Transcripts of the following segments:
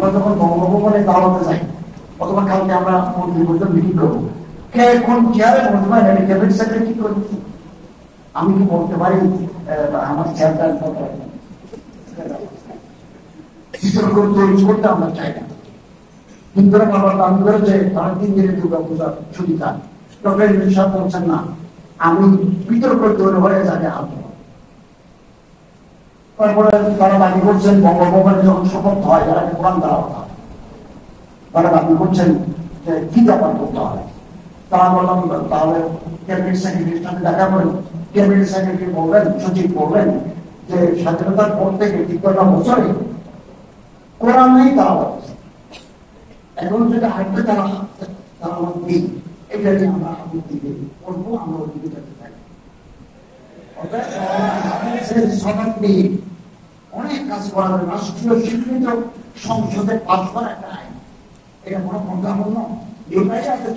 আমরা যখন বঙ্গভবনে দাওয়াতে যাই অথবা কালকে আমরা মন্ত্রী পরিষদ মিটিং করবো, কে এখন চেয়ারে বলতে পারেন আমি ক্যাবিনেট সেক্রেটারি করছি, আমি কি বলতে পারি আমার চেয়ারটা তৈরি করতে আমরা চাই না। হিন্দুরা বাবার দাবি করেছে তারা 3 দিনের দুর্গা পূজা ছুটি চান, ডক্টর ইউনূস সাহেব বলছেন না, আমি বিতর্ক তৈরি হয়ে যাবে আসবো। তারপরে তারা দাবি করছেন বঙ্গভবনে যখন শপথ হয় যারা কোরআন তেলাওয়াত হয়, তারা দাবি করছেন যে কি ব্যাপার করতে হবে। তারা বললাম তাহলে ক্যাবিনেট সেক্রেটারির সাথে দেখা করেন। ক্যাবিনেট সেক্রেটারি বললেন, সচিব বললেন যে স্বাধীনতার পর থেকে 53 বছরে কোরআনেই তেলাওয়াত হচ্ছে, এখন যেটা আরেকটা তেলাওয়াত দিই এটা নিয়ে আমরা আপত্তি করবো, আমরা ওদিকে যেতে চাই। অনেক কাজ করা হবে, রাষ্ট্রীয় স্বীকৃত সংসদে পাস করা একটা আইন, এটা কোনো প্রজ্ঞাপন্য এটাই আছে,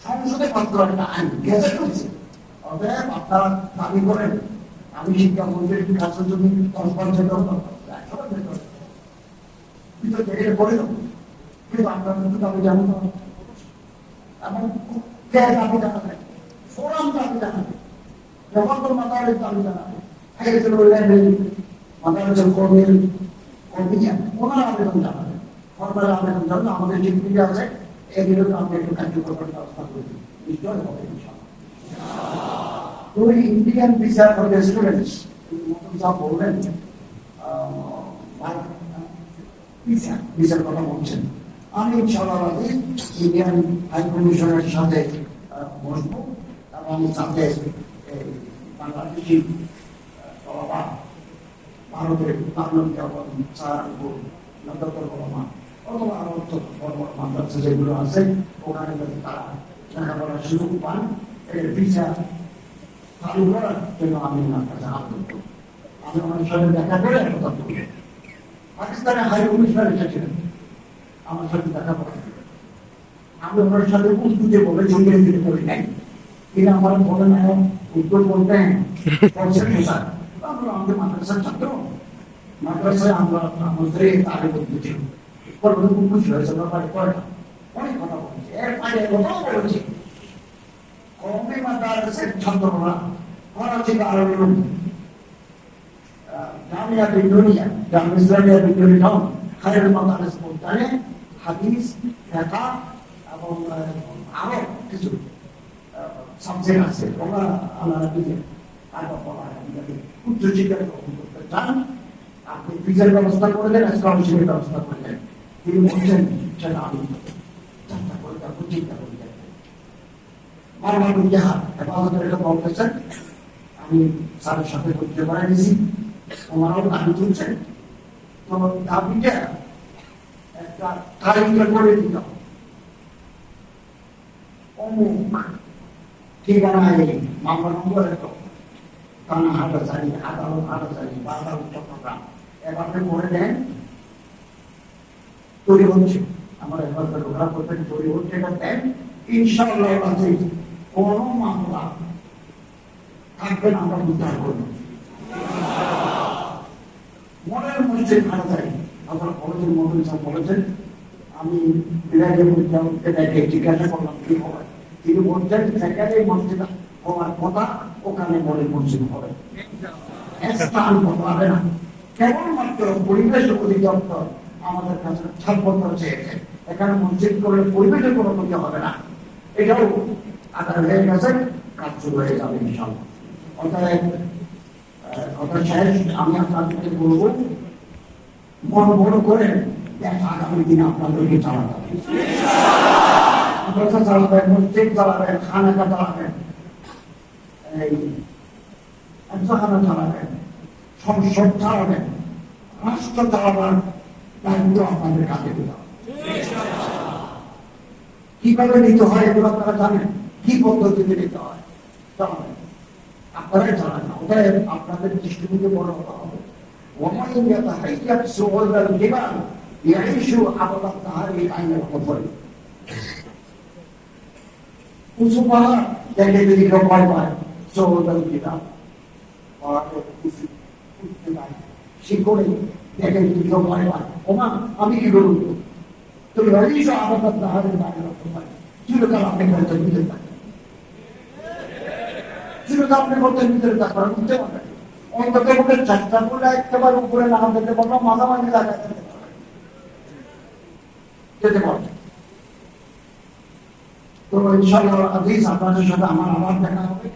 সংসদে পাস করা একটা আইন গেজেট হয়েছে। অতএব আপনারা দাবি করেন আমি শিক্ষামন্ত্রীর কাছে যদি 10% করে দেবো, কিন্তু আপনারা কিন্তু দাবি জানেন না, এমন দাবি জানাবেন, ফোরাম দাবি জানাবেন, জবাবর মাতারের দাবি জানাবেন, মাতারের কর্মীর ওনারা আবেদন জানাবেন, সরকারের আবেদন জানাবেন, আমাদের যে দিকে আছে এই বিরুদ্ধে আমরা একটু কার্যকর ব্যবস্থা করি, নিশ্চয় হবে ইনশাআল্লাহ। ওই Indian visa for the students যা বললেন, ভিসার কথা বলছেন, আমি ইনশাআল্লাহ ইন্ডিয়ান হাই কমিশনের সাথে বসবো এবং সাথে বাংলাদেশি ভারতের অথবা আরো মাদ্রাসা যেগুলো আছে ওখানে তারা লেখাপড়ার সুযোগ পান, ভিসা চালু করার জন্য আমি ওনার কাছে আবেদন করব। আমি ওনার সাথে দেখা করে কথা বলব। পাকিস্তানের হাই কমিশনার এসেছিলেন আমার সাথে দেখা করেন, আমি ওনার সাথে উদ্যোগে বলে জঙ্গিয়ে দিতে করি নাই, তিনি আমার বলেন উত্তর বলতেন আমরা আমাদের মাদ্রাসার ছাত্র, মাদ্রাসায় আমরা আমাদের তারিখ দিচ্ছি, খুব খুশি হয়েছে, অনেক কথা বলছি, এর আগে কথাও বলেছি কমে মাদ্রাসার ছাত্ররা করাচি দারুল জামিয়া বিক্টোরিয়া, জামিয়া ইসলামিয়া বিক্টোরিয়া টাউন খায়রুল মাদারিস বলতে হাদিস, ফিকহ এবং আরো কিছু সাবজেক্ট আছে, ওরা আল্লাহ নবীকে উচ্চ শিক্ষা গ্রহণ করতে চান, আপনি ভিসার ব্যবস্থা করে দেন, স্কলারশিপের ব্যবস্থা করে দেন। তিনি বলছেন সেটা আমি চিন্তা করে দেখো, চিন্তা করে দেখো। মারমানুল জাহাদ হেফাজতের এটা বলতেছেন, আমি স্যারের সাথে পরিচয় করাই দিয়েছি, ওনারাও দাবি তুলছেন, তো দাবিটা একটা তালিকা করে দিতাম, অমুক ঠিকানায় মামলা নম্বর এত, থানা হাটাচারি, আদালত হাটাচারি, আদালত চট্টগ্রাম, এভাবে করে দেন, তৈরি হচ্ছে, আমার হেফাজতের লোকরা করবেন, তৈরি হচ্ছে, এটা দেন, ইনশাআল্লাহ কোনো মামলা থাকবে না, আমরা উদ্ধার করবো। মনের মধ্যে হাটাচারি আপনারা কলেজের মন্ত্রী সাহেব বলেছেন, আমি বিরাটের মধ্যে জিজ্ঞাসা করলাম কি হবে, তিনি বলছেন সেখানে মসজিদ হওয়ার কথা, ওখানে মনে মসজিদ হবে, স্থান বদলাবে না, কেবলমাত্র পরিবেশ অধিদপ্তর আমাদের কাছে ছাড়পত্র চেয়েছে, এখানে মসজিদ করলে পরিবেশের কোনো ক্ষতি হবে না, এটাও আদায় হয়ে গেছে, কাজ শুরু হয়ে যাবে ইনশাআল্লাহ। অতএব কথা শেষ, আমি আপনাদেরকে বলবো মন বড় করে আগামী দিনে আপনাদেরকে চালাতে হবে, মাদ্রাসা চালাবেন, মসজিদ চালাবেন, খানাকা চালাবেন, এই খানা চালাবেন, সংসদ চালাবেন, রাষ্ট্র চালাবার দায়িত্ব আপনাদের কাছে দিতে হবে। কিভাবে নিতে হয় এগুলো আপনারা জানেন, কি পদ্ধতিতে নিতে হয় চালাবেন, আপনারাই চালান না, ওটাই আপনাদের দৃষ্টিভঙ্গি বড় হতে হবে। ومن يتحيط صعود الجبال يعيش عبر النهار عين الكفر উঁচু পাহাড় দেখে যদি কেউ ভয় পায়, সৌদাল কিতাব শিকড়ে দেখেন কিন্তু ভয় পায় ওমা আমি কি করব তো এই যে আবাদ হারের বাইরে রাখতে পারি চিরকাল আপনি বলতে নিতে পারেন চিরকাল আপনি বলতে নিতে পারেন বুঝতে পারেন অন্তত করে চেষ্টা করলে একেবারে উপরে না যেতে পারবো মাঝামাঝি জায়গায় যেতে পারবে তো ইনশাআল্লাহ আজিজ আপনাদের সাথে আমার আবার দেখা হবে